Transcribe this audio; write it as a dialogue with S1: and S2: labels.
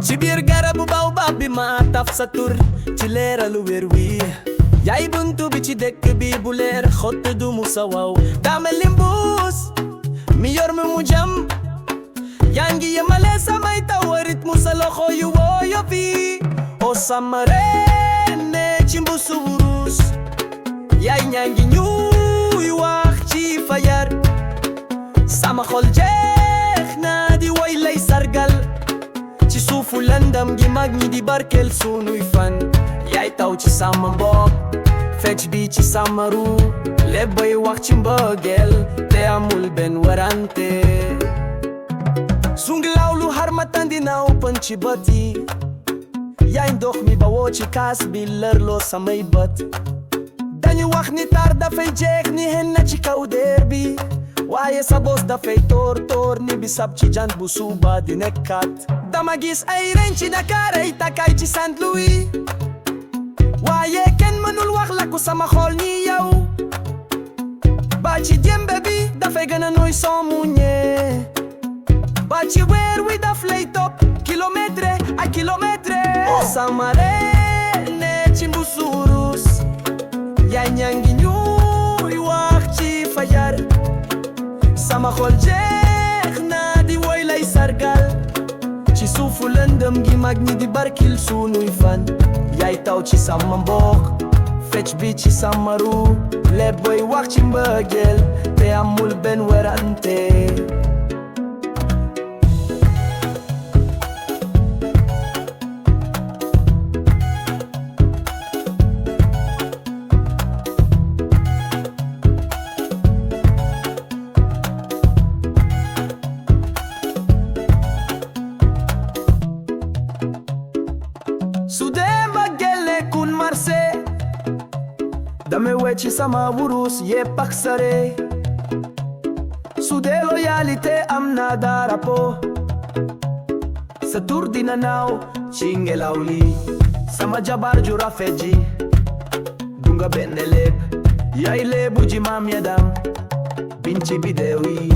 S1: ci biir garabu baobab bi ma taf sa tur ci leeralu wér wi yaay buntu bi ci dëkk bi bu leer xott du musa waw daama limbuus mi yor mi mu jam yaa ngi yemale samay tawarit musa loxo yu wooyo fi o sama reene ci mbusu wurus yaay ñaa ngi ñuy wax ci fayar sama xol jeex na di woy lay sargal ci suufu lëndëm gi mag ñi di barkel sunuy fan yaay taw ci sama mbokk fecc bi ci sama ru lépp bay wax ci mbëggeel te amul benn warante sungi lawlu har ma tandina uppan ci bët yi yaay ndox mi ba woo ci kaas bi lërloo samay bët dañu wax ni tar dafay jeex ni hen na ci kaw déer bi waaye sa bos dafay toor ni bisab ci jant bu suba di nekkat dama gis ay reñ ci Dakar ay takay ci Saint Louis waaye kenn mënul wax la ku sama xol ni yow ba ci jembe bi dafay gën a nooy soo muñee ba ci weer wi daf lay topp kilomètre ay kilomètre sama reene ci mbusurus yaay ñangi ñuy wax ci fajar sama xol jeex na di woy lay sargal ci suufu lëndëm gi mag ñi di barkil sunuy fan yaay taw ci sama mbokk fecc bi ci sama ru lépp boy wax ci mbëggeel te amul benn werante su dee Mbeguel nekkul marché damay wecci sama wurus yépp ak sare su dee loyalité am na darapo sa tur dina naaw ci ngelaw li sama jabar ju rafet ji dunga benn léeb yaay léebu ji maam ya dam bin ci biddew yi